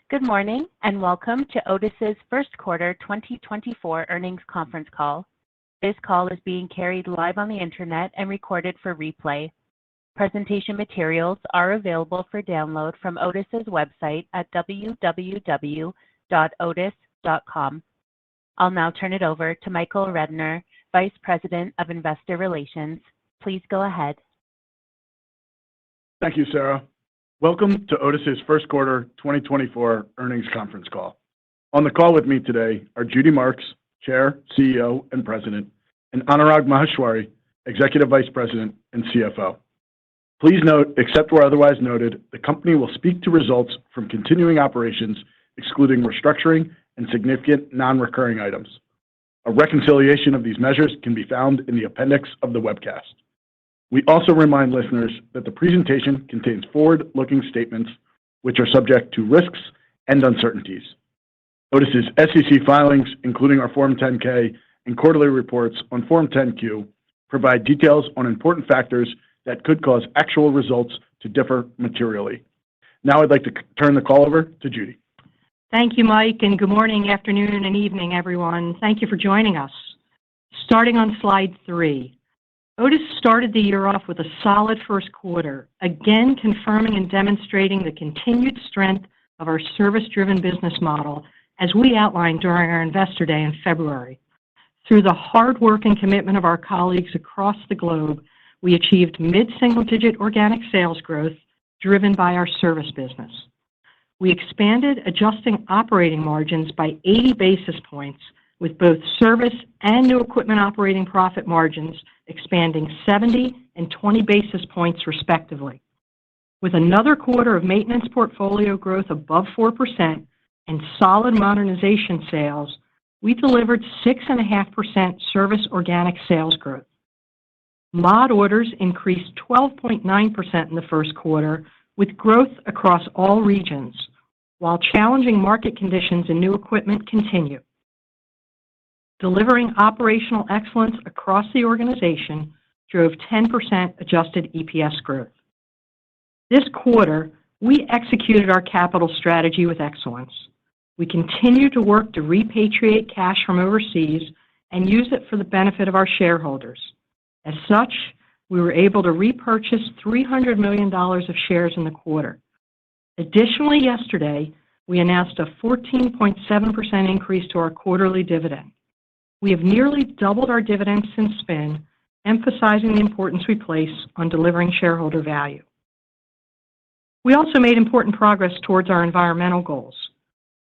Good morning, and welcome to Otis's first quarter 2024 earnings conference call. This call is being carried live on the internet and recorded for replay. Presentation materials are available for download from Otis's website at www.otis.com. I'll now turn it over to Michael Rednor, Vice President of Investor Relations. Please go ahead. Thank you, Sarah. Welcome to Otis's first quarter 2024 earnings conference call. On the call with me today are Judy Marks, Chair, CEO, and President, and Anurag Maheshwari, Executive Vice President and CFO. Please note, except where otherwise noted, the company will speak to results from continuing operations, excluding restructuring and significant non-recurring items. A reconciliation of these measures can be found in the appendix of the webcast. We also remind listeners that the presentation contains forward-looking statements which are subject to risks and uncertainties. Otis's SEC filings, including our Form 10-K and quarterly reports on Form 10-Q, provide details on important factors that could cause actual results to differ materially. Now I'd like to turn the call over to Judy. Thank you, Mike, and good morning, afternoon, and evening, everyone. Thank you for joining us. Starting on slide 3. Otis started the year off with a solid first quarter, again confirming and demonstrating the continued strength of our service-driven business model, as we outlined during our Investor Day in February. Through the hard work and commitment of our colleagues across the globe, we achieved mid-single-digit organic sales growth driven by our service business. We expanded adjusting operating margins by 80 basis points, with both service and new equipment operating profit margins expanding 70 and 20 basis points respectively. With another quarter of maintenance portfolio growth above 4% and solid modernization sales, we delivered 6.5% service organic sales growth. Mod orders increased 12.9% in the first quarter, with growth across all regions, while challenging market conditions in new equipment continue. Delivering operational excellence across the organization drove 10% adjusted EPS growth. This quarter, we executed our capital strategy with excellence. We continue to work to repatriate cash from overseas and use it for the benefit of our shareholders. As such, we were able to repurchase $300 million of shares in the quarter. Additionally, yesterday, we announced a 14.7% increase to our quarterly dividend. We have nearly doubled our dividends since spin, emphasizing the importance we place on delivering shareholder value. We also made important progress towards our environmental goals.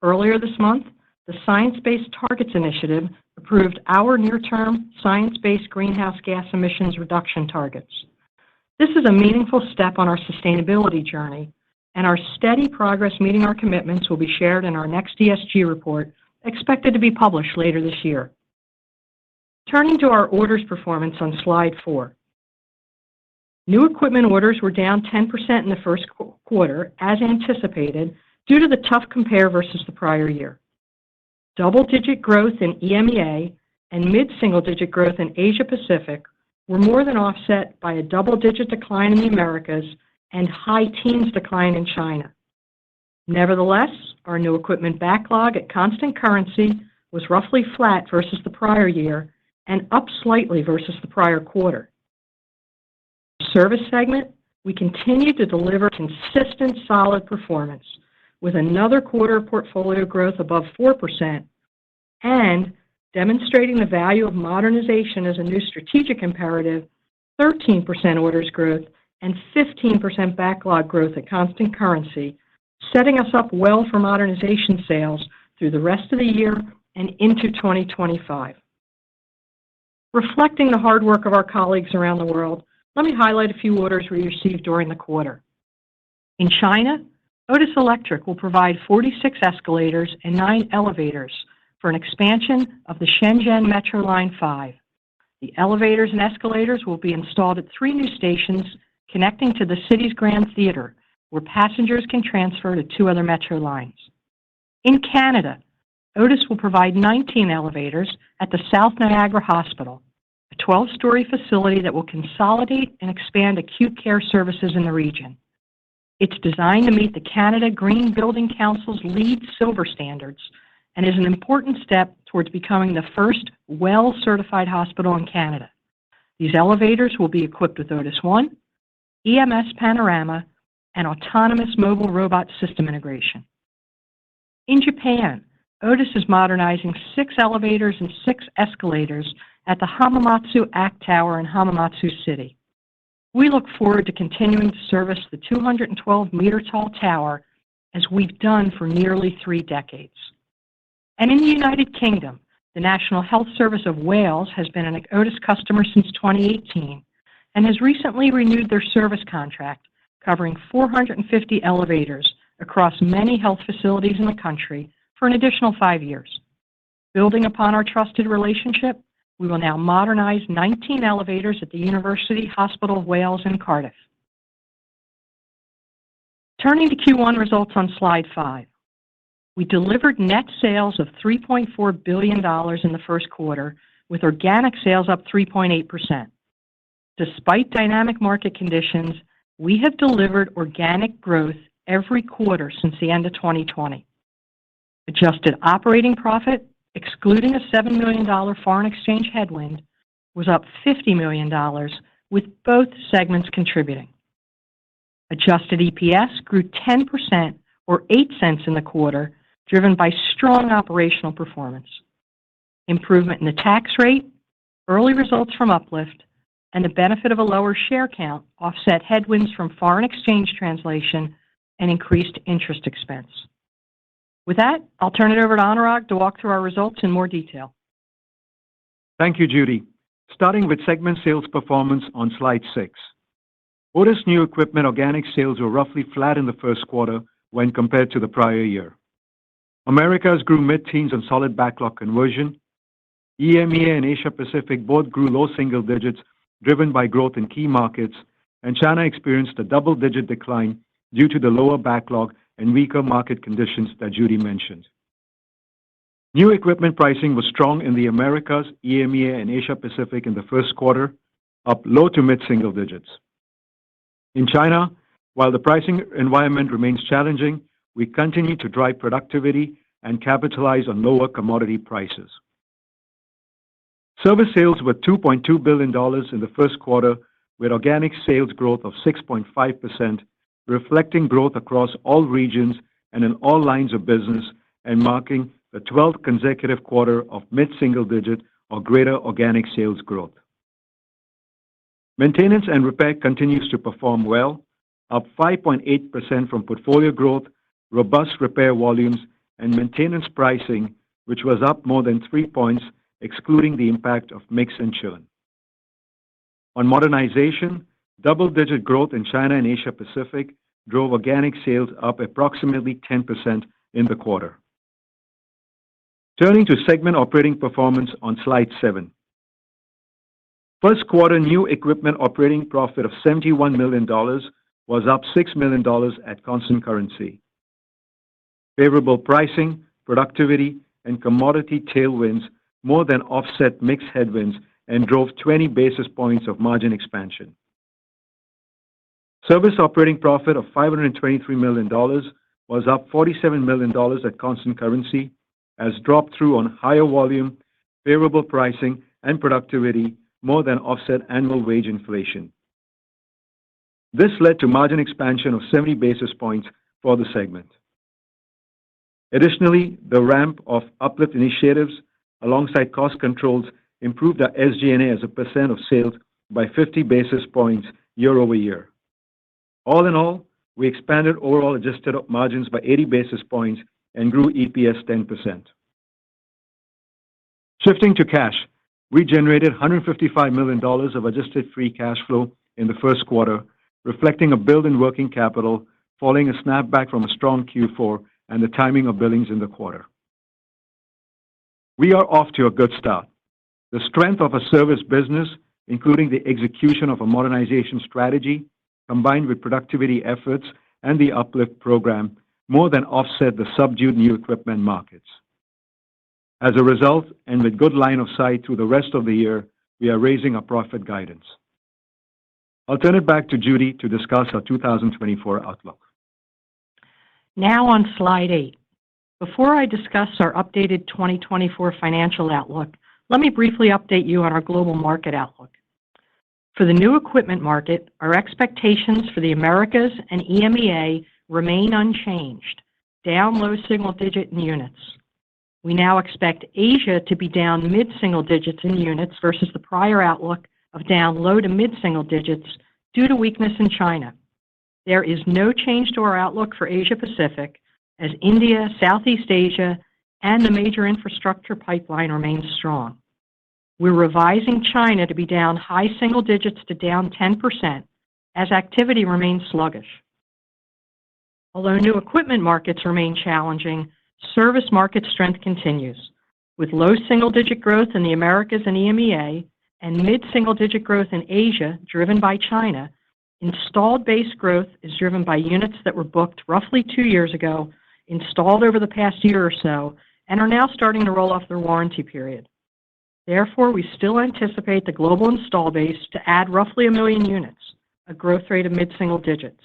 Earlier this month, the Science Based Targets initiative approved our near-term science-based greenhouse gas emissions reduction targets. This is a meaningful step on our sustainability journey, and our steady progress meeting our commitments will be shared in our next ESG report, expected to be published later this year. Turning to our orders performance on slide 4. New equipment orders were down 10% in the first quarter, as anticipated, due to the tough compare versus the prior year. Double-digit growth in EMEA and mid-single-digit growth in Asia Pacific were more than offset by a double-digit decline in the Americas and high teens decline in China. Nevertheless, our new equipment backlog at constant currency was roughly flat versus the prior year and up slightly versus the prior quarter. Service segment, we continued to deliver consistent, solid performance, with another quarter of portfolio growth above 4% and demonstrating the value of modernization as a new strategic imperative, 13% orders growth and 15% backlog growth at constant currency, setting us up well for modernization sales through the rest of the year and into 2025. Reflecting the hard work of our colleagues around the world, let me highlight a few orders we received during the quarter. In China, Otis Electric will provide 46 escalators and 9 elevators for an expansion of the Shenzhen Metro Line 5. The elevators and escalators will be installed at 3 new stations connecting to the city's Grand Theatre, where passengers can transfer to 2 other metro lines. In Canada, Otis will provide 19 elevators at the South Niagara Hospital, a 12-story facility that will consolidate and expand acute care services in the region. It's designed to meet the Canada Green Building Council's LEED Silver standards and is an important step towards becoming the first WELL-certified hospital in Canada. These elevators will be equipped with Otis ONE, EMS Panorama, and autonomous mobile robot system integration. In Japan, Otis is modernizing 6 elevators and 6 escalators at the Hamamatsu ACT Tower in Hamamatsu City. We look forward to continuing to service the 212-meter-tall tower as we've done for nearly 3 decades. And in the United Kingdom, the National Health Service of Wales has been an Otis customer since 2018 and has recently renewed their service contract, covering 450 elevators across many health facilities in the country for an additional 5 years. Building upon our trusted relationship, we will now modernize 19 elevators at the University Hospital of Wales in Cardiff. Turning to Q1 results on slide 5. We delivered net sales of $3.4 billion in the first quarter, with organic sales up 3.8%. Despite dynamic market conditions, we have delivered organic growth every quarter since the end of 2020. Adjusted operating profit, excluding a $7 million foreign exchange headwind, was up $50 million, with both segments contributing. Adjusted EPS grew 10%, or 8 cents in the quarter, driven by strong operational performance. Improvement in the tax rate, early results from Uplift, and the benefit of a lower share count offset headwinds from foreign exchange translation and increased interest expense. With that, I'll turn it over to Anurag to walk through our results in more detail. Thank you, Judy. Starting with segment sales performance on slide 6. Otis new equipment organic sales were roughly flat in the first quarter when compared to the prior year. Americas grew mid-teens on solid backlog conversion. EMEA and Asia Pacific both grew low single digits, driven by growth in key markets, and China experienced a double-digit decline due to the lower backlog and weaker market conditions that Judy mentioned. New equipment pricing was strong in the Americas, EMEA, and Asia Pacific in the first quarter, up low to mid-single digits. In China, while the pricing environment remains challenging, we continue to drive productivity and capitalize on lower commodity prices. Service sales were $2.2 billion in the first quarter, with organic sales growth of 6.5%, reflecting growth across all regions and in all lines of business, and marking the 12th consecutive quarter of mid-single-digit or greater organic sales growth. Maintenance and repair continues to perform well, up 5.8% from portfolio growth, robust repair volumes, and maintenance pricing, which was up more than 3 points, excluding the impact of mix and churn. On modernization, double-digit growth in China and Asia Pacific drove organic sales up approximately 10% in the quarter. Turning to segment operating performance on slide 7. First quarter new equipment operating profit of $71 million was up $6 million at constant currency. Favorable pricing, productivity, and commodity tailwinds more than offset mixed headwinds and drove 20 basis points of margin expansion. Service operating profit of $523 million was up $47 million at constant currency, as drop-through on higher volume, favorable pricing, and productivity more than offset annual wage inflation. This led to margin expansion of 70 basis points for the segment. Additionally, the ramp of Uplift initiatives alongside cost controls improved our SG&A as a percent of sales by 50 basis points year over year. All in all, we expanded overall adjusted margins by 80 basis points and grew EPS 10%. Shifting to cash, we generated $155 million of adjusted free cash flow in the first quarter, reflecting a build in working capital following a snapback from a strong Q4 and the timing of billings in the quarter. We are off to a good start. The strength of a service business, including the execution of a modernization strategy, combined with productivity efforts and the Uplift program, more than offset the subdued new equipment markets. As a result, and with good line of sight through the rest of the year, we are raising our profit guidance. I'll turn it back to Judy to discuss our 2024 outlook. Now on slide 8. Before I discuss our updated 2024 financial outlook, let me briefly update you on our global market outlook. For the new equipment market, our expectations for the Americas and EMEA remain unchanged, down low single digit in units. We now expect Asia to be down mid-single digits in units versus the prior outlook of down low to mid-single digits due to weakness in China. There is no change to our outlook for Asia Pacific as India, Southeast Asia, and the major infrastructure pipeline remains strong. We're revising China to be down high single digits to down 10% as activity remains sluggish. Although new equipment markets remain challenging, service market strength continues, with low single-digit growth in the Americas and EMEA and mid-single-digit growth in Asia driven by China. Installed base growth is driven by units that were booked roughly 2 years ago, installed over the past year or so, and are now starting to roll off their warranty period. Therefore, we still anticipate the global install base to add roughly 1 million units, a growth rate of mid-single digits.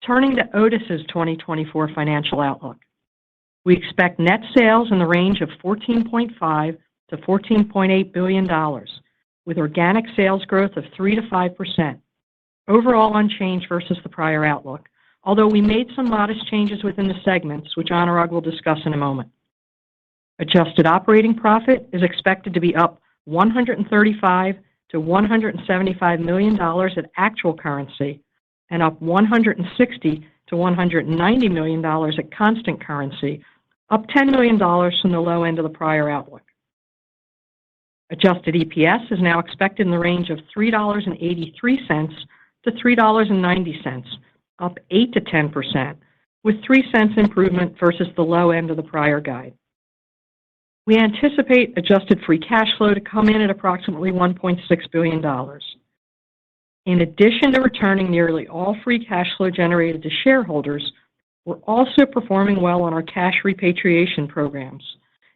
Turning to Otis's 2024 financial outlook. We expect net sales in the range of $14.5 to $14.8 billion, with organic sales growth of 3 to 5%, overall unchanged versus the prior outlook, although we made some modest changes within the segments, which Anurag will discuss in a moment. Adjusted operating profit is expected to be up $135 to $175 million at actual currency and up $160 to $190 million at constant currency, up $10 million from the low end of the prior outlook. Adjusted EPS is now expected in the range of $3.83 to $3.90, up 8 to 10%, with 3 cents improvement versus the low end of the prior guide. We anticipate adjusted free cash flow to come in at approximately $1.6 billion. In addition to returning nearly all free cash flow generated to shareholders, we're also performing well on our cash repatriation programs,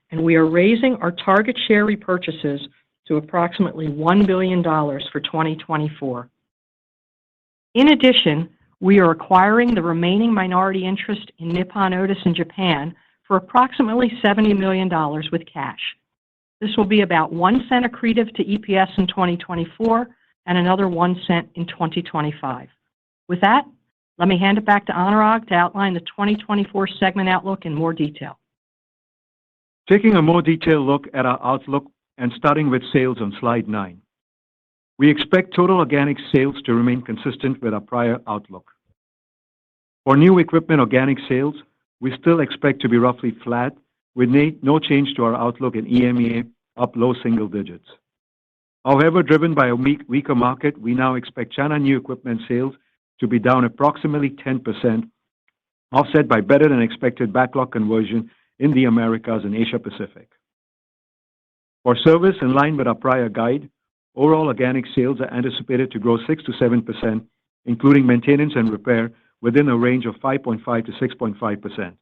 and we are raising our target share repurchases to approximately $1 billion for 2024. In addition, we are acquiring the remaining minority interest in Nippon Otis in Japan for approximately $70 million with cash. This will be about 1 cent accretive to EPS in 2024 and another 1 cent in 2025. With that, let me hand it back to Anurag to outline the 2024 segment outlook in more detail. Taking a more detailed look at our outlook and starting with sales on slide 9. We expect total organic sales to remain consistent with our prior outlook. For new equipment organic sales, we still expect to be roughly flat, with no change to our outlook in EMEA, up low single digits. However, driven by a weaker market, we now expect China new equipment sales to be down approximately 10%, offset by better than expected backlog conversion in the Americas and Asia Pacific. For service, in line with our prior guide, overall organic sales are anticipated to grow 6 to 7%, including maintenance and repair, within a range of 5.5 to 6.5%.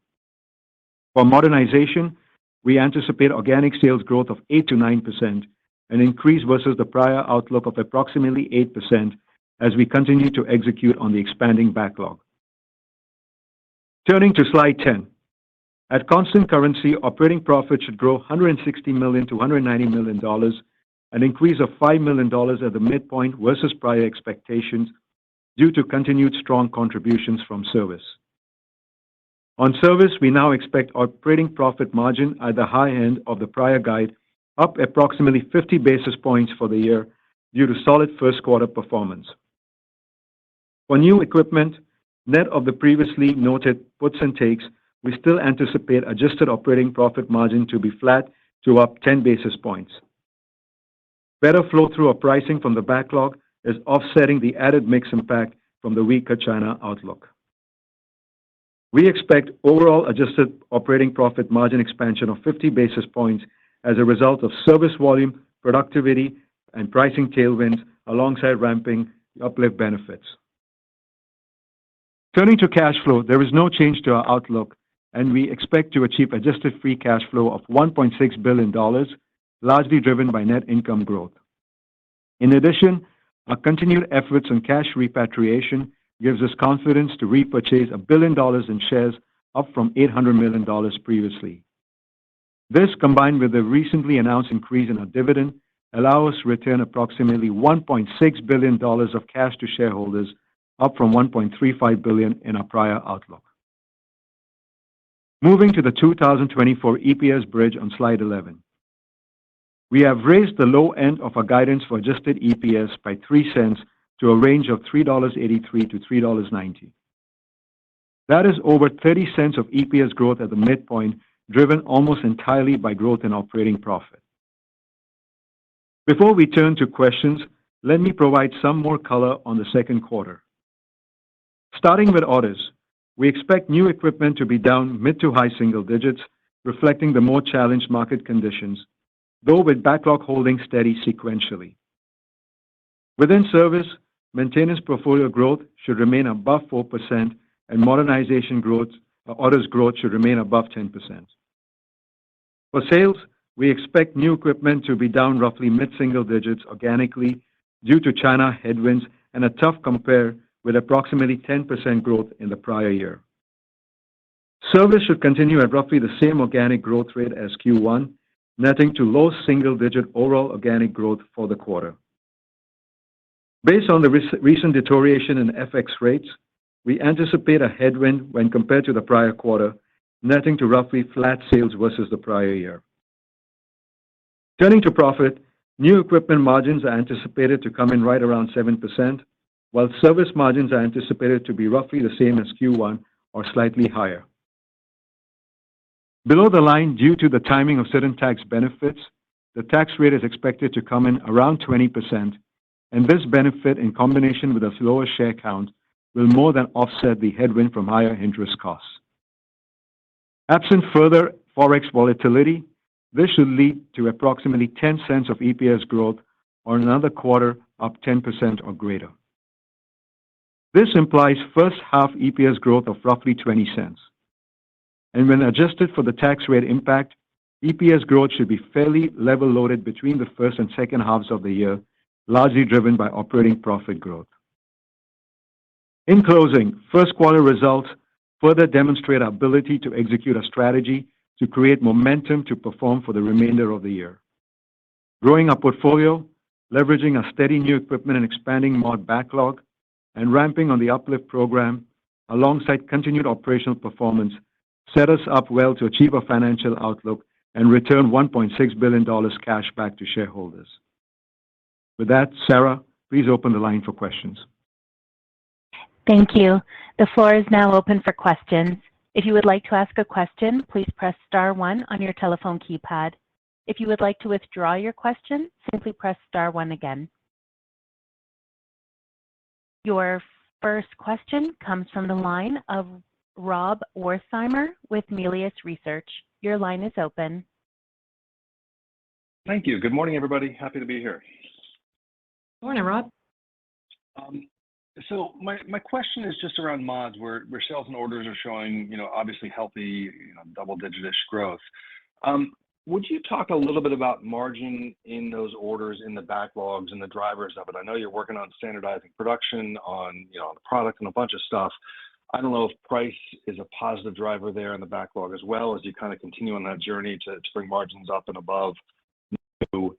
For modernization, we anticipate organic sales growth of 8 to 9%, an increase versus the prior outlook of approximately 8% as we continue to execute on the expanding backlog. Turning to slide 10. At constant currency, operating profit should grow $160 million to $190 million, an increase of $5 million at the midpoint versus prior expectations due to continued strong contributions from service. On service, we now expect operating profit margin at the high end of the prior guide, up approximately 50 basis points for the year due to solid first quarter performance. For new equipment, net of the previously noted puts and takes, we still anticipate adjusted operating profit margin to be flat to up 10 basis points. Better flow-through of pricing from the backlog is offsetting the added mix impact from the weaker China outlook. We expect overall adjusted operating profit margin expansion of 50 basis points as a result of service volume, productivity, and pricing tailwinds alongside ramping uplift benefits. Turning to cash flow, there is no change to our outlook, and we expect to achieve adjusted free cash flow of $1.6 billion, largely driven by net income growth. In addition, our continued efforts on cash repatriation gives us confidence to repurchase $1 billion in shares, up from $800 million previously. This, combined with the recently announced increase in our dividend, allow us to return approximately $1.6 billion of cash to shareholders, up from $1.35 billion in our prior outlook. Moving to the 2024 EPS bridge on slide 11. We have raised the low end of our guidance for adjusted EPS by 3 cents to a range of $3.83 to $3.90. That is over 30 cents of EPS growth at the midpoint, driven almost entirely by growth in operating profit. Before we turn to questions, let me provide some more color on the second quarter. Starting with Otis, we expect new equipment to be down mid to high single digits, reflecting the more challenged market conditions, though with backlog holding steady sequentially. Within service, maintenance portfolio growth should remain above 4%, and modernization growth, Otis growth should remain above 10%. For sales, we expect new equipment to be down roughly mid-single digits organically due to China headwinds and a tough compare with approximately 10% growth in the prior year. Service should continue at roughly the same organic growth rate as Q1, netting to low single-digit overall organic growth for the quarter. Based on the recent deterioration in FX rates, we anticipate a headwind when compared to the prior quarter, netting to roughly flat sales versus the prior year. Turning to profit, new equipment margins are anticipated to come in right around 7%, while service margins are anticipated to be roughly the same as Q1 or slightly higher. Below the line, due to the timing of certain tax benefits, the tax rate is expected to come in around 20%, and this benefit, in combination with a lower share count, will more than offset the headwind from higher interest costs. Absent further Forex volatility, this should lead to approximately 10 cents of EPS growth or another quarter up 10% or greater. This implies first half EPS growth of roughly 20 cents. And when adjusted for the tax rate impact, EPS growth should be fairly level loaded between the first and second halves of the year, largely driven by operating profit growth. In closing, first quarter results further demonstrate our ability to execute a strategy to create momentum to perform for the remainder of the year. Growing our portfolio, leveraging a steady new equipment and expanding mod backlog, and ramping on the Uplift program, alongside continued operational performance, set us up well to achieve a financial outlook and return $1.6 billion cash back to shareholders. With that, Sarah, please open the line for questions. Thank you. The floor is now open for questions. If you would like to ask a question, please press star one on your telephone keypad. If you would like to withdraw your question, simply press star one again. Your first question comes from the line of Rob Wertheimer with Melius Research. Your line is open. Thank you. Good morning, everybody. Happy to be here. Morning, Rob. So my question is just around mods, where sales and orders are showing, obviously healthy, double-digit-ish growth. Would you talk a little bit about margin in those orders, in the backlogs, and the drivers of it? I know you're working on standardizing production, on the product and a bunch of stuff. I don't know if price is a positive driver there in the backlog as well, as you kind of continue on that journey to bring margins up and above new.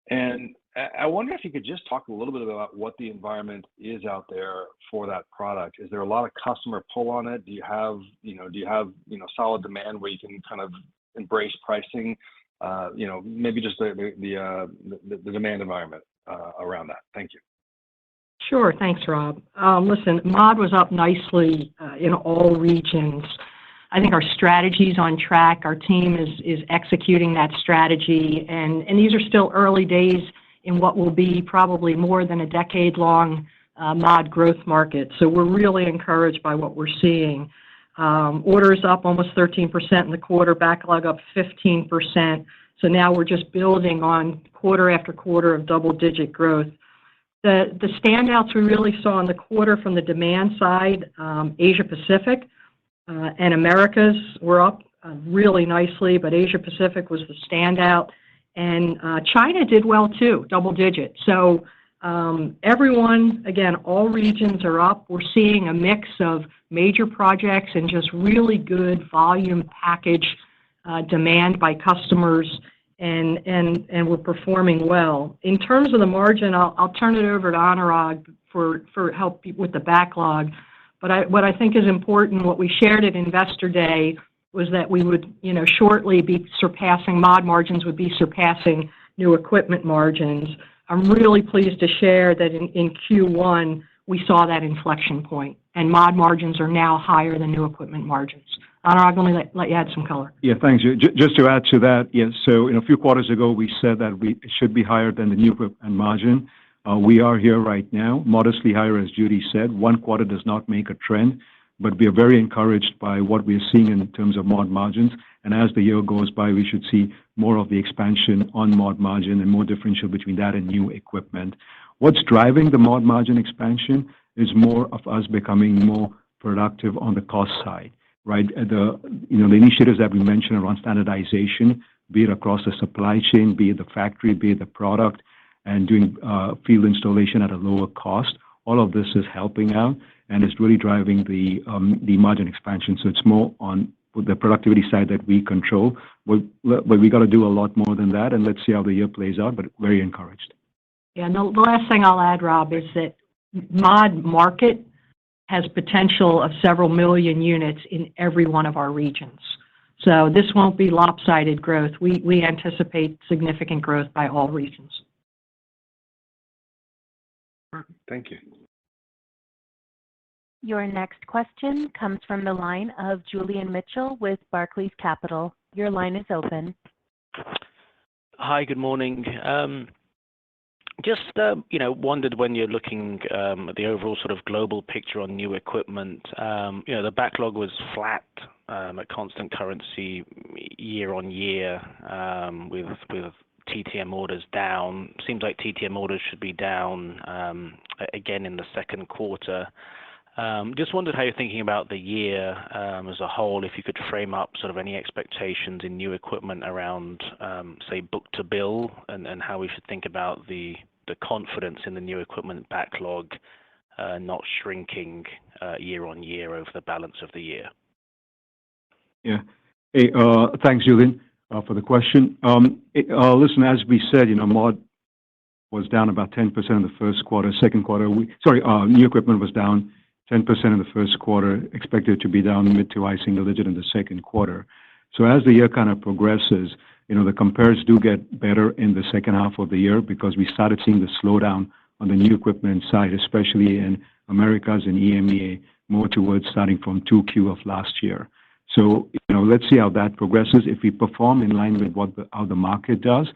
And I wonder if you could just talk a little bit about what the environment is out there for that product. Is there a lot of customer pull on it? Do you have solid demand where you can kind of embrace pricing? Maybe just the demand environment around that. Thank you. Sure. Thanks, Rob. Listen, mod was up nicely in all regions. I think our strategy's on track. Our team is executing that strategy, and these are still early days in what will be probably more than a decade-long mod growth market. So we're really encouraged by what we're seeing. Orders up almost 13% in the quarter, backlog up 15%. So now we're just building on quarter after quarter of double-digit growth. The standouts we really saw in the quarter from the demand side, Asia Pacific and Americas were up really nicely, but Asia Pacific was the standout. And China did well too, double digit. So Everyone, again, all regions are up. We're seeing a mix of major projects and just really good volume package demand by customers, and we're performing well. In terms of the margin, I'll turn it over to Anurag for help with the backlog. But what I think is important, what we shared at Investor Day, was that we would, shortly be surpassing mod margins, would be surpassing new equipment margins. I'm really pleased to share that in Q1, we saw that inflection point, and mod margins are now higher than new equipment margins. Anurag, let me let you add some color. Yeah, thanks. Just to add to that, yes, so a few quarters ago, we said that it should be higher than the new equipment margin. We are here right now, modestly higher, as Judy said. One quarter does not make a trend, but we are very encouraged by what we are seeing in terms of mod margins. And as the year goes by, we should see more of the expansion on mod margin and more differential between that and new equipment. What's driving the mod margin expansion is more of us becoming more productive on the cost side, right? The initiatives that we mentioned around standardization, be it across the supply chain, be it the factory, be it the product, and doing field installation at a lower cost. All of this is helping out, and it's really driving the margin expansion. So it's more on the productivity side that we control. But we got to do a lot more than that, and let's see how the year plays out, but very encouraged. Yeah, no, the last thing I'll add, Rob, is that mod market has potential of several million units in every one of our regions. So this won't be lopsided growth. We anticipate significant growth by all regions. Thank you. Your next question comes from the line of Julian Mitchell with Barclays Capital. Your line is open. Hi, good morning. Just wondered, when you're looking at the overall sort of global picture on new equipment, the backlog was flat at constant currency year on year, with TTM orders down. Seems like TTM orders should be down again in the second quarter. Just wondered how you're thinking about the year as a whole, if you could frame up sort of any expectations in new equipment around, say, book-to-bill, and how we should think about the confidence in the new equipment backlog not shrinking year on year over the balance of the year. Yeah. Hey, thanks, Julian, for the question. Listen, as we said, mod was down about 10% in the first quarter. Second quarter, new equipment was down 10% in the first quarter, expected to be down mid to high single digit in the second quarter. So as the year kind of progresses, the compares do get better in the second half of the year, because we started seeing the slowdown on the new equipment side, especially in Americas and EMEA, more towards starting from 2Q of last year. So, let's see how that progresses. If we perform in line with how the market does,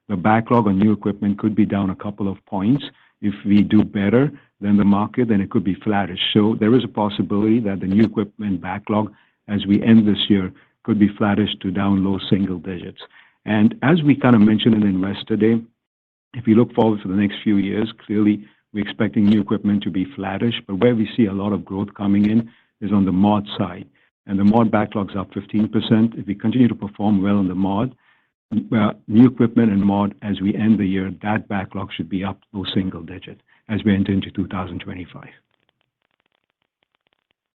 the backlog on new equipment could be down a couple of points. If we do better than the market, then it could be flattish. So there is a possibility that the new equipment backlog, as we end this year, could be flattish to down low single digits. And as we kind of mentioned in Investor Day, if we look forward to the next few years, clearly we're expecting new equipment to be flattish, but where we see a lot of growth coming in is on the mod side. And the mod backlog's up 15%. If we continue to perform well in the mod, new equipment and mod, as we end the year, that backlog should be up low single digit as we enter into 2025.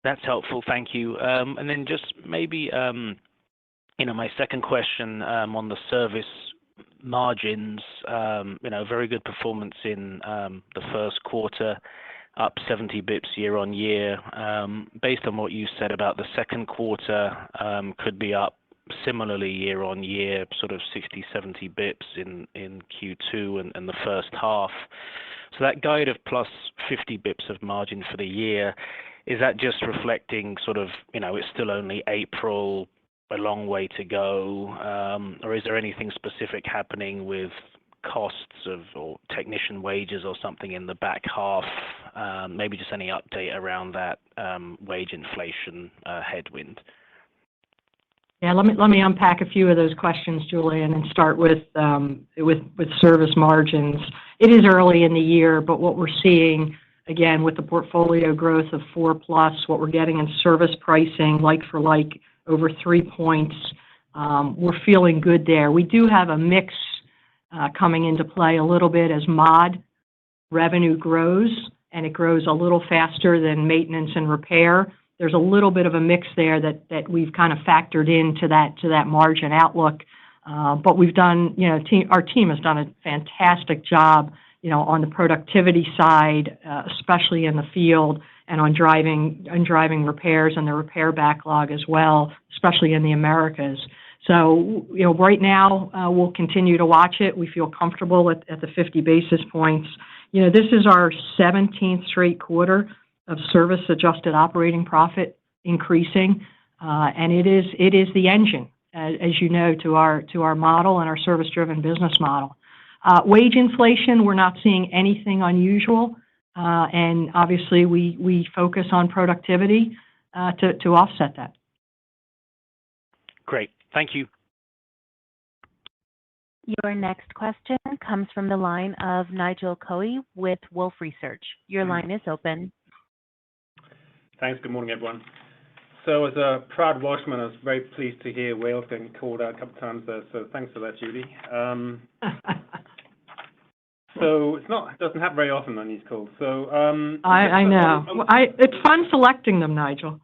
That's helpful. Thank you. And then just maybe, my second question on the service margins, very good performance in the first quarter, up 70 bips year on year. Based on what you said about the second quarter, could be up similarly year on year, sort of 60, 70 bips in Q2 and the first half. So that guide of plus 50 bips of margin for the year, is that just reflecting sort of, it's still only April, a long way to go, or is there anything specific happening with costs or technician wages or something in the back half? Maybe just any update around that wage inflation headwind. Yeah, let me unpack a few of those questions, Julian, and start with service margins. It is early in the year, but what we're seeing, again, with the portfolio growth of 4+, what we're getting in service pricing, like for like, over 3 points, we're feeling good there. We do have a mix coming into play a little bit as mod revenue grows, and it grows a little faster than maintenance and repair, there's a little bit of a mix there that we've kind of factored into that margin outlook. But we've done, our team has done a fantastic job, on the productivity side, especially in the field, and on driving repairs and the repair backlog as well, especially in the Americas. So, right now, we'll continue to watch it. We feel comfortable at the 50 basis points. This is our 17th straight quarter of service-adjusted operating profit increasing, and it is the engine, as you know, to our model and our service-driven business model. Wage inflation, we're not seeing anything unusual, and obviously we focus on productivity to offset that. Great. Thank you. Your next question comes from the line of Nigel Coe with Wolfe Research. Your line is open. Thanks. Good morning, everyone. So as a proud Welshman, I was very pleased to hear Wales getting called out a couple of times there, so thanks for that, Judy. So it doesn't happen very often on these calls. So I know. It's fun selecting them, Nigel.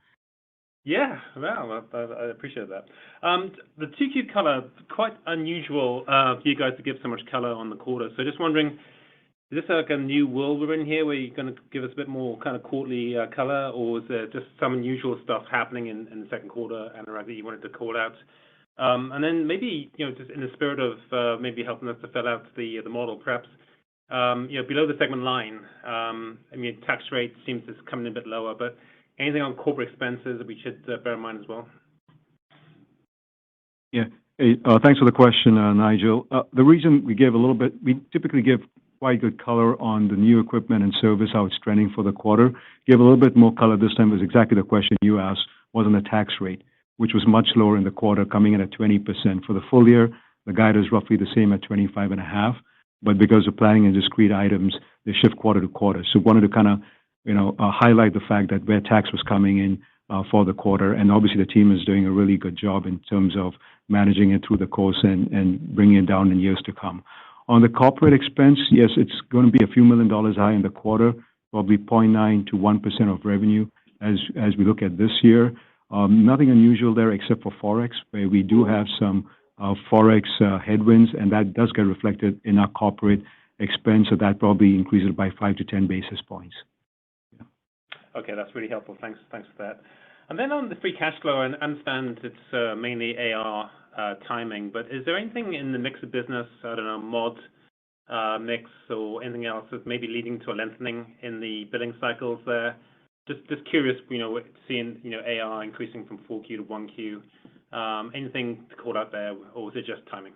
Yeah, well, I appreciate that. The 2Q color, quite unusual for you guys to give so much color on the quarter. So just wondering, is this like a new world we're in here where you're going to give us a bit more kind of quarterly color, or is there just some unusual stuff happening in the second quarter, Anurag, that you wanted to call out? And then maybe, just in the spirit of maybe helping us to fill out the model, perhaps, below the segment line, tax rate seems to come in a bit lower, but anything on corporate expenses that we should bear in mind as well? Yeah. Hey, thanks for the question, Nigel. The reason we typically give quite good color on the new equipment and service, how it's trending for the quarter. Give a little bit more color this time was exactly the question you asked, was on the tax rate, which was much lower in the quarter, coming in at 20%. For the full year, the guide is roughly the same at 25.5%, but because of planning and discrete items, they shift quarter to quarter. So wanted to kind of, highlight the fact that where tax was coming in for the quarter, and obviously the team is doing a really good job in terms of managing it through the course and bringing it down in years to come. On the corporate expense, yes, it's going to be a few $1 million high in the quarter, probably 0.9 to 1% of revenue as we look at this year. Nothing unusual there except for Forex, where we do have some Forex headwinds, and that does get reflected in our corporate expense, so that probably increases by 5 to 10 basis points. Yeah. Okay, that's really helpful. Thanks for that. And then on the free cash flow, I understand it's mainly AR timing, but is there anything in the mix of business, I don't know, mod mix or anything else that's maybe leading to a lengthening in the billing cycles there? Just curious, seeing AR increasing from 4Q to 1Q. Anything to call out there, or is it just timing?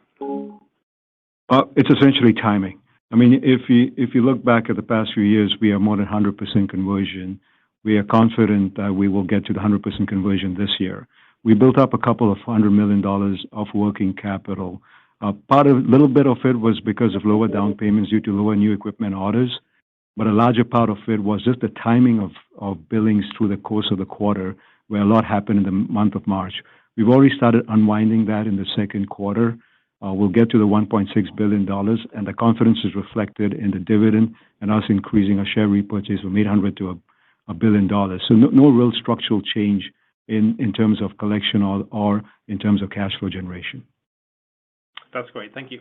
It's essentially timing. I mean, if you look back at the past few years, we are more than 100% conversion. We are confident that we will get to the 100% conversion this year. We built up a couple of $100 million of working capital. A little bit of it was because of lower down payments due to lower new equipment orders, but a larger part of it was just the timing of billings through the course of the quarter, where a lot happened in the month of March. We've already started unwinding that in the second quarter. We'll get to the $1.6 billion, and the confidence is reflected in the dividend and us increasing our share repurchase from $800 to $1 billion. So no real structural change in terms of collection or in terms of cash flow generation. That's great. Thank you.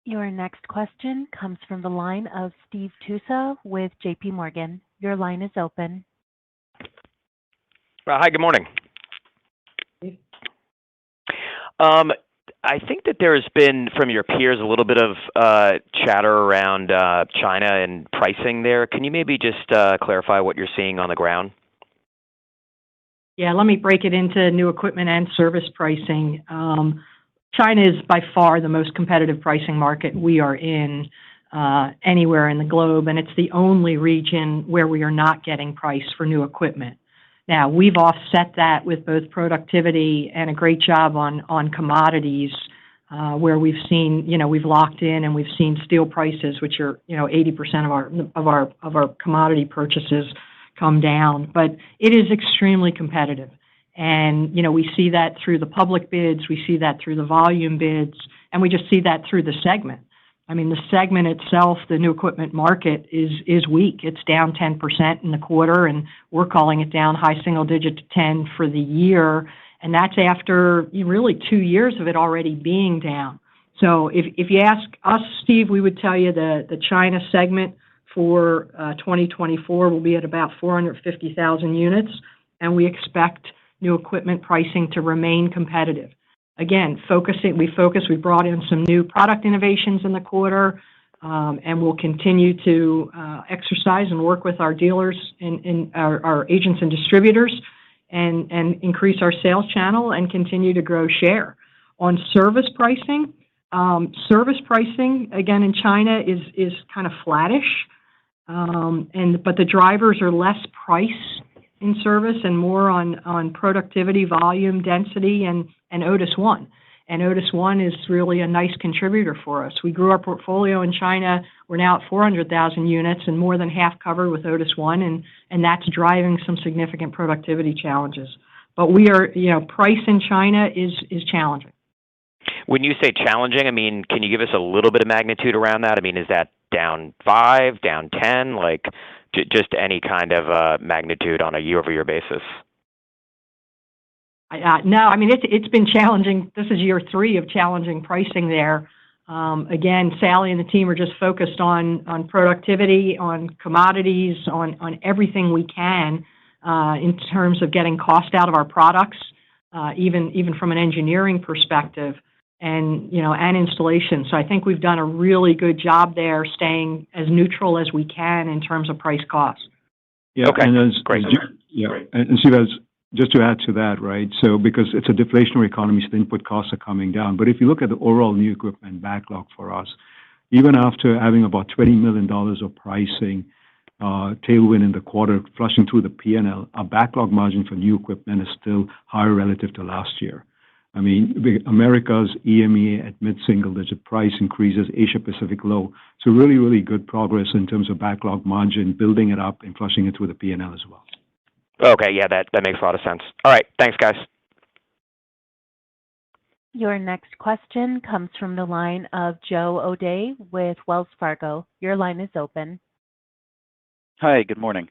Your next question comes from the line of Steve Tusa with JP Morgan. Your line is open. Hi, good morning. I think that there has been, from your peers, a little bit of chatter around China and pricing there. Can you maybe just clarify what you're seeing on the ground? Yeah, let me break it into new equipment and service pricing. China is by far the most competitive pricing market we are in anywhere in the globe, and it's the only region where we are not getting price for new equipment. Now, we've offset that with both productivity and a great job on commodities, where we've seen, we've locked in and we've seen steel prices, which are, 80% of our commodity purchases, come down. But it is extremely competitive. And, we see that through the public bids, we see that through the volume bids, and we just see that through the segment. I mean, the segment itself, the new equipment market, is weak. It's down 10% in the quarter, and we're calling it down high single digit to 10 for the year, and that's after really 2 years of it already being down. So if you ask us, Steve, we would tell you the China segment for 2024 will be at about 450,000 units, and we expect new equipment pricing to remain competitive. Again, we brought in some new product innovations in the quarter, and we'll continue to exercise and work with our dealers and our agents and distributors and increase our sales channel and continue to grow share. On service pricing, again, in China is kind of flattish, but the drivers are less price in service and more on productivity, volume, density, and Otis ONE. And Otis ONE is really a nice contributor for us. We grew our portfolio in China. We're now at 400,000 units and more than half covered with Otis ONE, and that's driving some significant productivity challenges. But price in China is challenging. When you say challenging, I mean, can you give us a little bit of magnitude around that? I mean, is that down 5, down 10, like just any kind of magnitude on a year-over-year basis? No, I mean, it's been challenging. This is year 3 of challenging pricing there. Again, Sally and the team are just focused on productivity, on commodities, on everything we can in terms of getting cost out of our products, even from an engineering perspective, and installation. So I think we've done a really good job there, staying as neutral as we can in terms of price cost. Yeah, okay. And great. And Steve, just to add to that, right? So because it's a deflationary economy, so the input costs are coming down. But if you look at the overall new equipment backlog for us, even after having about $20 million of pricing tailwind in the quarter flushing through the P&L, our backlog margin for new equipment is still higher relative to last year. I mean, America's EMEA at mid-single-digit price increases, Asia-Pacific low. So really, really good progress in terms of backlog margin, building it up and flushing it through the P&L as well. Okay, yeah, that makes a lot of sense. All right, thanks, guys. Your next question comes from the line of Joe O'Dea with Wells Fargo. Your line is open. Hi, good morning.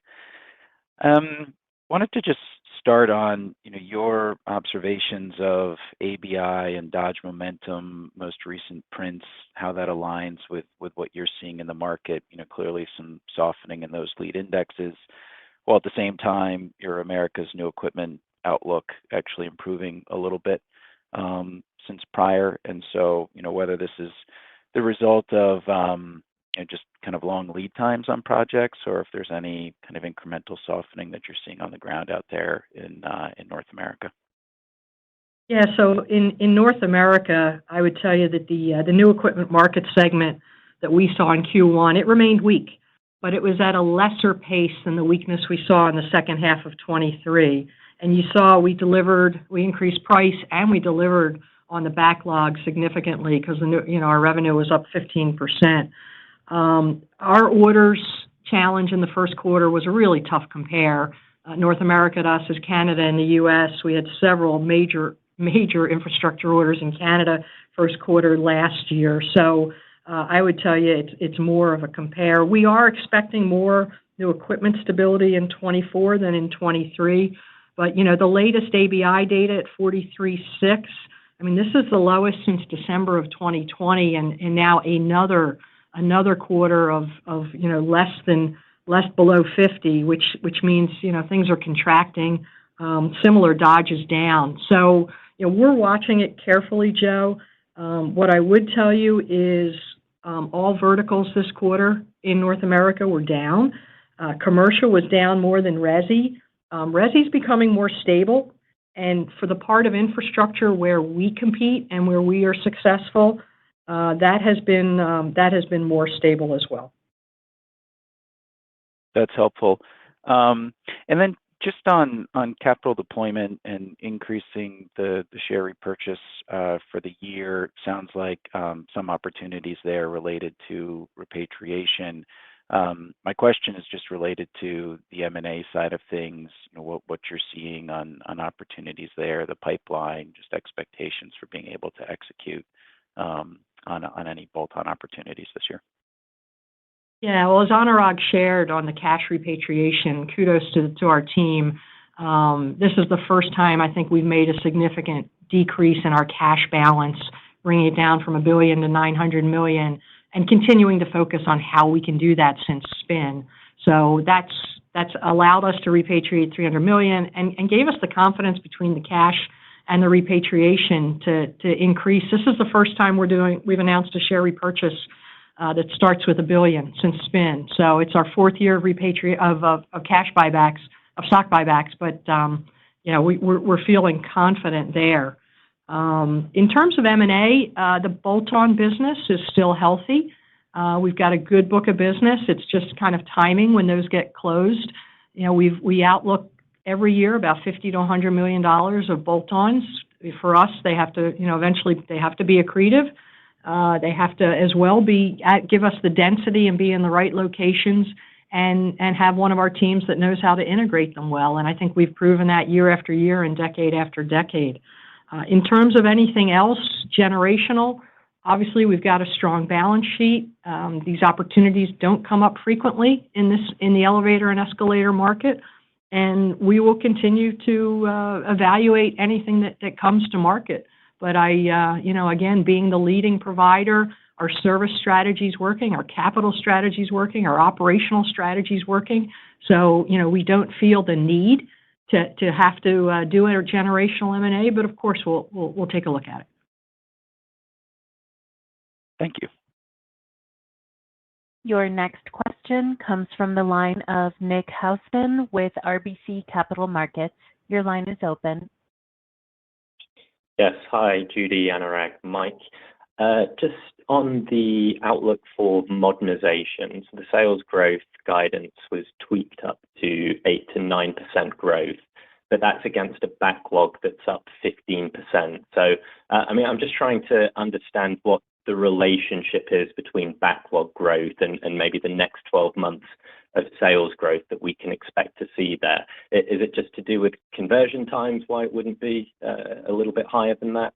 Wanted to just start on your observations of ABI and Dodge Momentum, most recent prints, how that aligns with what you're seeing in the market. Clearly some softening in those lead indexes, while at the same time your America's new equipment outlook actually improving a little bit since prior. And so whether this is the result of just kind of long lead times on projects, or if there's any kind of incremental softening that you're seeing on the ground out there in North America. Yeah, so in North America, I would tell you that the new equipment market segment that we saw in Q1, it remained weak, but it was at a lesser pace than the weakness we saw in the second half of 23. And you saw we increased price, and we delivered on the backlog significantly because our revenue was up 15%. Our orders challenge in the first quarter was a really tough compare. North America to us is Canada and the U.S. We had several major infrastructure orders in Canada first quarter last year. So I would tell you it's more of a compare. We are expecting more new equipment stability in 24 than in 23. But, the latest ABI data at 43.6, I mean, this is the lowest since December of 2020, and now another quarter of less below 50, which means things are contracting. Similar Dodge is down. So we're watching it carefully, Joe. What I would tell you is all verticals this quarter in North America were down. Commercial was down more than resi. Resi's becoming more stable, and for the part of infrastructure where we compete and where we are successful, that has been more stable as well. That's helpful. And then just on capital deployment and increasing the share repurchase for the year, sounds like some opportunities there related to repatriation. My question is just related to the M&A side of things, what you're seeing on opportunities there, the pipeline, just expectations for being able to execute on any bolt-on opportunities this year. Yeah, well, as Anurag shared on the cash repatriation, kudos to our team. This is the first time I think we've made a significant decrease in our cash balance, bringing it down from $1 billion to $900 million, and continuing to focus on how we can do that since spin. So that's allowed us to repatriate $300 million and gave us the confidence between the cash and the repatriation to increase. This is the first time we've announced a share repurchase that starts with $1 billion since spin. So it's our fourth year of cash buybacks, of stock buybacks, but we're feeling confident there. In terms of M&A, the bolt-on business is still healthy. We've got a good book of business. It's just kind of timing when those get closed. We outlook every year about $50 to $100 million of bolt-ons. For us, they have to, eventually they have to be accretive. They have to as well give us the density and be in the right locations and have one of our teams that knows how to integrate them well. And I think we've proven that year after year and decade after decade. In terms of anything else generational, obviously we've got a strong balance sheet. These opportunities don't come up frequently in the elevator and escalator market, and we will continue to evaluate anything that comes to market. But again, being the leading provider, our service strategy is working, our capital strategy is working, our operational strategy is working. So, we don't feel the need to have to do a generational M&A, but of course we'll take a look at it. Thank you. Your next question comes from the line of Nick Housden with RBC Capital Markets. Your line is open. Yes. Hi, Judy, Anurag, Mike. Just on the outlook for modernization, so the sales growth guidance was tweaked up to 8 to 9% growth, but that's against a backlog that's up 15%. So, I'm just trying to understand what the relationship is between backlog growth and maybe the next 12 months of sales growth that we can expect to see there. Is it just to do with conversion times, why it wouldn't be a little bit higher than that?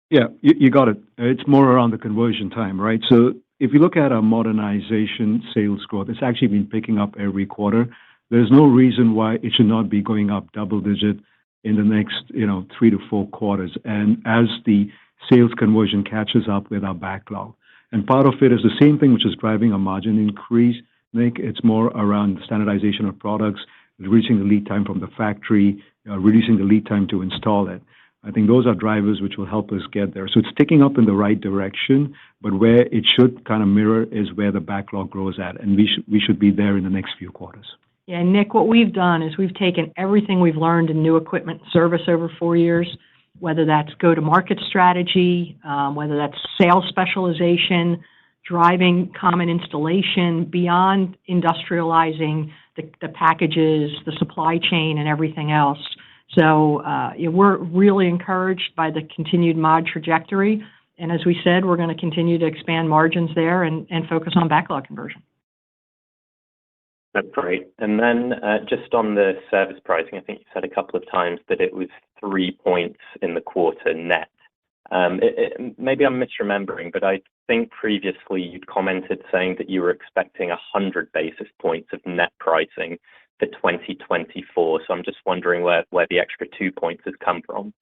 Yeah, you got it. It's more around the conversion time, right? So if you look at our modernization sales growth, it's actually been picking up every quarter. There's no reason why it should not be going up double digit in the next, 3 to 4 quarters. And as the sales conversion catches up with our backlog. And part of it is the same thing which is driving a margin increase, Nick. It's more around standardization of products, reducing the lead time from the factory, reducing the lead time to install it. I think those are drivers which will help us get there. So it's ticking up in the right direction, but where it should kind of mirror is where the backlog grows at, and we should be there in the next few quarters. Yeah, Nick, what we've done is we've taken everything we've learned in new equipment service over 4 years, whether that's go-to-market strategy, whether that's sales specialization, driving common installation, beyond industrializing the packages, the supply chain, and everything else. So we're really encouraged by the continued mod trajectory. And as we said, we're going to continue to expand margins there and focus on backlog conversion. That's great. And then just on the service pricing, I think you said a couple of times that it was 3 points in the quarter net. Maybe I'm misremembering, but I think previously you'd commented saying that you were expecting 100 basis points of net pricing for 2024. So I'm just wondering where the extra 2 points has come from.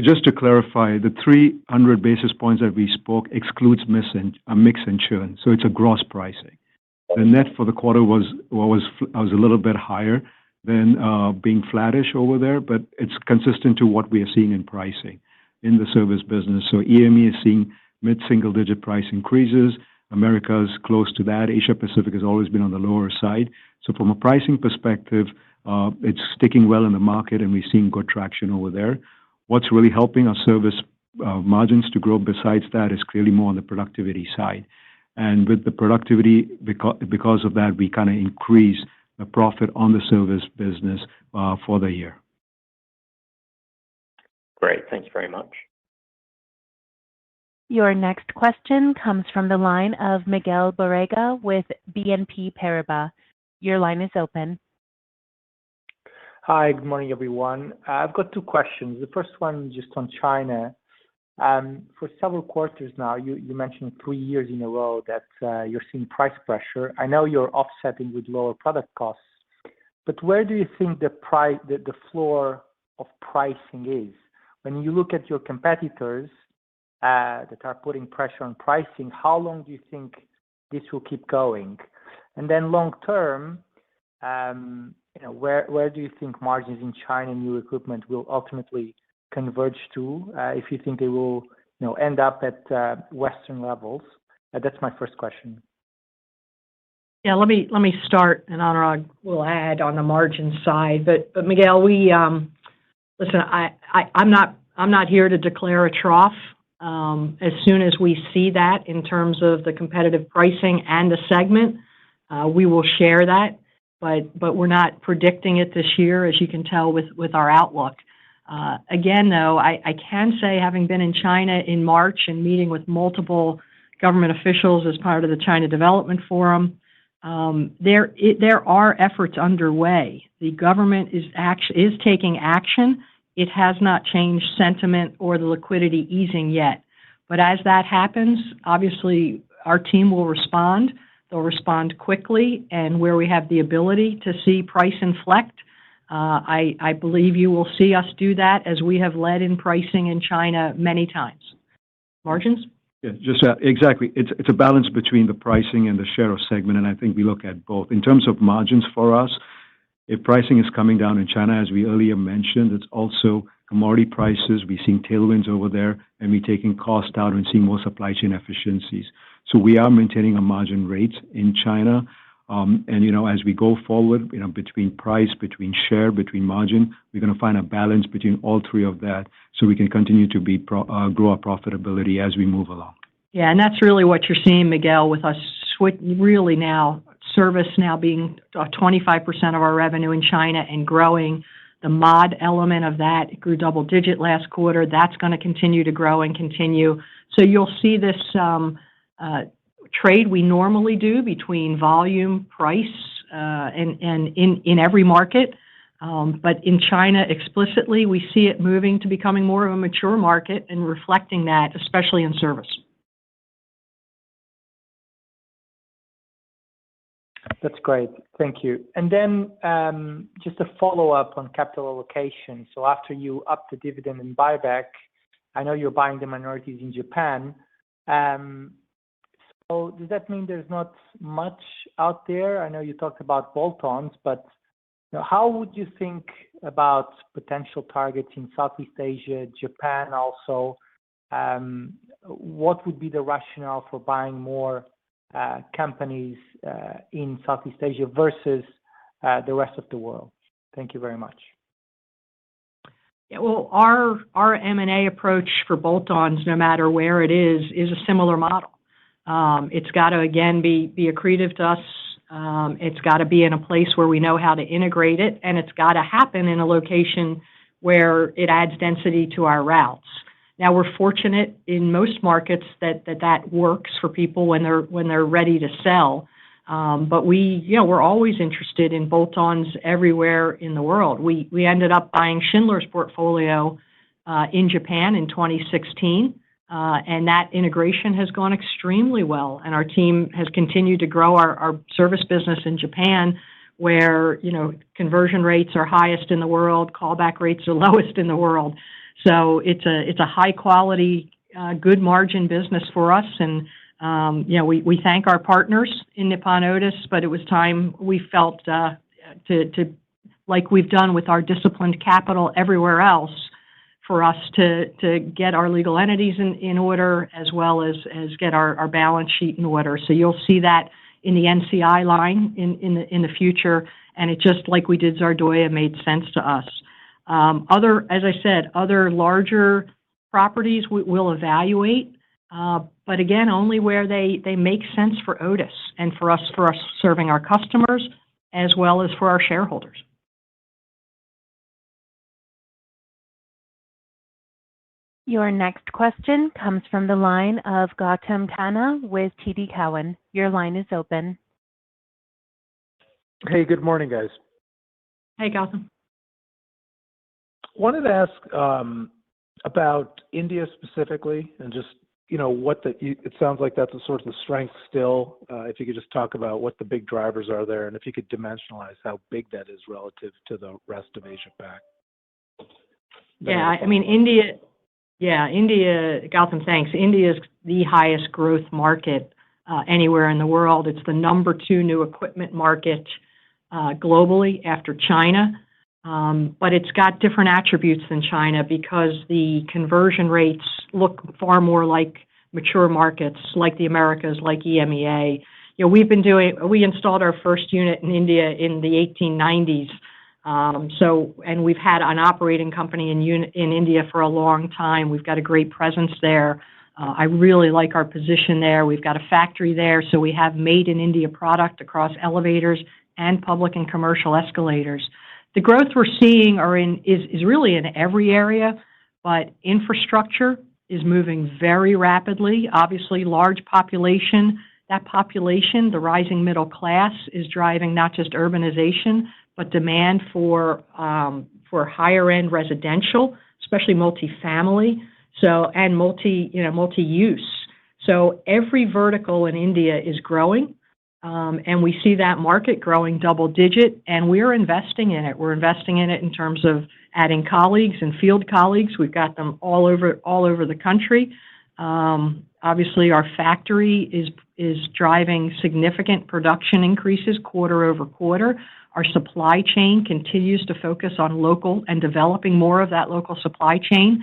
Just to clarify, the 300 basis points that we spoke excludes mix and churn. So it's a gross pricing. The net for the quarter was a little bit higher than being flattish over there, but it's consistent to what we are seeing in pricing in the service business. So EME is seeing mid-single-digit price increases. America is close to that. Asia Pacific has always been on the lower side. So from a pricing perspective, it's sticking well in the market, and we're seeing good traction over there. What's really helping our service margins to grow besides that is clearly more on the productivity side. And with the productivity, because of that, we kind of increase the profit on the service business for the year. Great. Thank you very much. Your next question comes from the line of Miguel Borrega with BNP Paribas. Your line is open. Hi, good morning, everyone. I've got two questions. The first one just on China. For several quarters now, you mentioned 3 years in a row that you're seeing price pressure. I know you're offsetting with lower product costs, but where do you think the floor of pricing is? When you look at your competitors that are putting pressure on pricing, how long do you think this will keep going? And then long term, where do you think margins in China new equipment will ultimately converge to, if you think they will, end up at Western levels? That's my first question. Yeah, let me start, and Anurag will add on the margin side. But Miguel, listen. I'm not here to declare a trough. As soon as we see that in terms of the competitive pricing and the segment, we will share that. But we're not predicting it this year, as you can tell with our outlook. Again, though, I can say, having been in China in March and meeting with multiple government officials as part of the China Development Forum, there are efforts underway. The government is taking action. It has not changed sentiment or the liquidity easing yet. But as that happens, obviously, our team will respond. They'll respond quickly, and where we have the ability to see price inflect, I believe you will see us do that as we have led in pricing in China many times. Margins? Yeah, just exactly. It's a balance between the pricing and the share of segment, and I think we look at both. In terms of margins for us, if pricing is coming down in China, as we earlier mentioned, it's also commodity prices. We're seeing tailwinds over there, and we're taking cost out and seeing more supply chain efficiencies. So we are maintaining a margin rate in China. As we go forward, between price, between share, between margin, we're going to find a balance between all three of that so we can continue to grow our profitability as we move along. Yeah, and that's really what you're seeing, Miguel, with us really now, service now being 25% of our revenue in China and growing. The mod element of that, it grew double digit last quarter. That's going to continue to grow and continue. So you'll see this trade we normally do between volume, price, and in every market. But in China explicitly, we see it moving to becoming more of a mature market and reflecting that, especially in service. That's great. Thank you. And then just a follow-up on capital allocation. So after you up the dividend and buyback, I know you're buying the minorities in Japan. So does that mean there's not much out there? I know you talked about bolt-ons, but how would you think about potential targets in Southeast Asia, Japan also? What would be the rationale for buying more companies in Southeast Asia versus the rest of the world? Thank you very much. Yeah, well, our M&A approach for bolt-ons, no matter where it is a similar model. It's got to, again, be accretive to us. It's got to be in a place where we know how to integrate it, and it's got to happen in a location where it adds density to our routes. Now, we're fortunate in most markets that works for people when they're ready to sell. But we're always interested in bolt-ons everywhere in the world. We ended up buying Schindler's portfolio in Japan in 2016. And that integration has gone extremely well. And our team has continued to grow our service business in Japan, where, conversion rates are highest in the world, callback rates are lowest in the world. So it's a high quality, good margin business for us. And, we thank our partners in Nippon Otis, but it was time we felt to like we've done with our disciplined capital everywhere else, for us to get our legal entities in order, as well as get our balance sheet in order. So you'll see that in the NCI line in the future, and it just like we did Zardoya made sense to us. As I said, other larger properties we'll evaluate, but again, only where they make sense for Otis and for us serving our customers as well as for our shareholders. Your next question comes from the line of Gautam Khanna with TD Cowen. Your line is open. Hey, good morning, guys. Hey, Gautam. Wanted to ask about India specifically, and just it sounds like that's a source of strength still. If you could just talk about what the big drivers are there, and if you could dimensionalize how big that is relative to the rest of Asia Pac. Yeah, I mean, India, Gautam, thanks. India is the highest growth market anywhere in the world. It's the number 2 new equipment market globally after China. But it's got different attributes than China because the conversion rates look far more like mature markets, like the Americas, like EMEA. We installed our first unit in India in the 1890s. And we've had an operating company in India for a long time. We've got a great presence there. I really like our position there. We've got a factory there, so we have made in India product across elevators and public and commercial escalators. The growth we're seeing is really in every area, but infrastructure is moving very rapidly. Obviously, large population. That population, the rising middle class, is driving not just urbanization, but demand for higher-end residential, especially multifamily, and multi-use. So every vertical in India is growing. And we see that market growing double-digit, and we're investing in it. We're investing in it in terms of adding colleagues and field colleagues. We've got them all over the country. Obviously, our factory is driving significant production increases quarter over quarter. Our supply chain continues to focus on local and developing more of that local supply chain.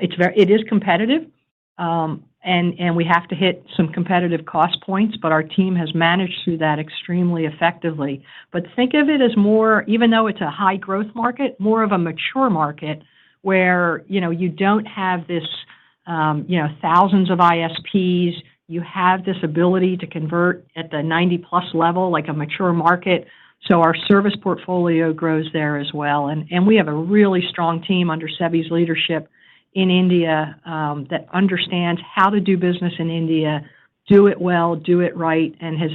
It is competitive. And we have to hit some competitive cost points, but our team has managed through that extremely effectively. But think of it as more, even though it's a high growth market, more of a mature market where, you don't have this, thousands of ISPs. You have this ability to convert at the 90+ level, like a mature market. So our service portfolio grows there as well. And we have a really strong team under Sebi's leadership in India that understands how to do business in India, do it well, do it right, and has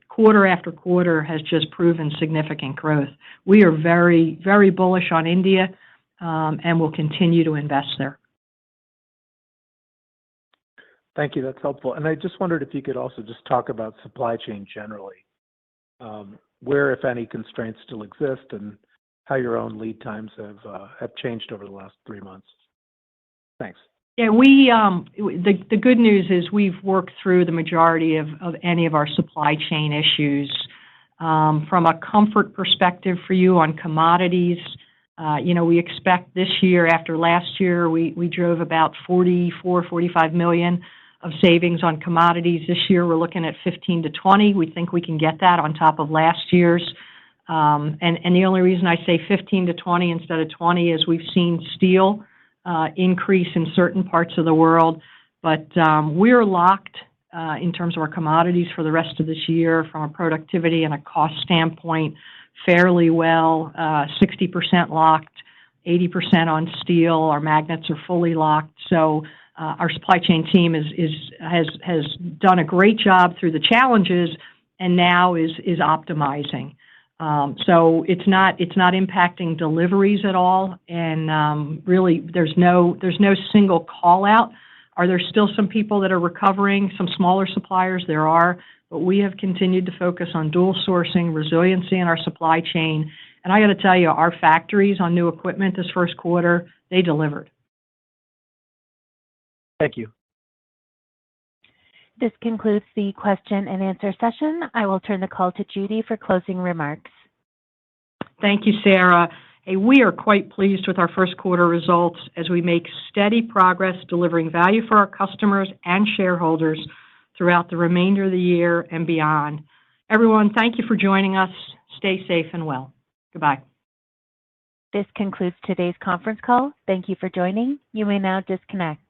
quarter after quarter has just proven significant growth. We are very, very bullish on India and will continue to invest there. Thank you. That's helpful. And I just wondered if you could also just talk about supply chain generally, where, if any, constraints still exist, and how your own lead times have changed over the last 3 months. Thanks. Yeah, the good news is we've worked through the majority of any of our supply chain issues. From a comfort perspective for you on commodities, we expect this year, after last year, we drove about $45 million of savings on commodities. This year, we're looking at 15 to 20. We think we can get that on top of last year's. And the only reason I say 15 to 20 instead of 20 is we've seen steel increase in certain parts of the world. But we're locked in terms of our commodities for the rest of this year from a productivity and a cost standpoint fairly well, 60% locked, 80% on steel. Our magnets are fully locked. So our supply chain team has done a great job through the challenges and now is optimizing. So it's not impacting deliveries at all, and really there's no single call out. Are there still some people that are recovering? Some smaller suppliers there are, but we have continued to focus on dual sourcing, resiliency in our supply chain. And I got to tell you, our factories on new equipment this first quarter, they delivered. Thank you. This concludes the question and answer session. I will turn the call to Judy for closing remarks. Thank you, Sarah. Hey, we are quite pleased with our first quarter results as we make steady progress delivering value for our customers and shareholders throughout the remainder of the year and beyond. Everyone, thank you for joining us. Stay safe and well. Goodbye. This concludes today's conference call. Thank you for joining. You may now disconnect.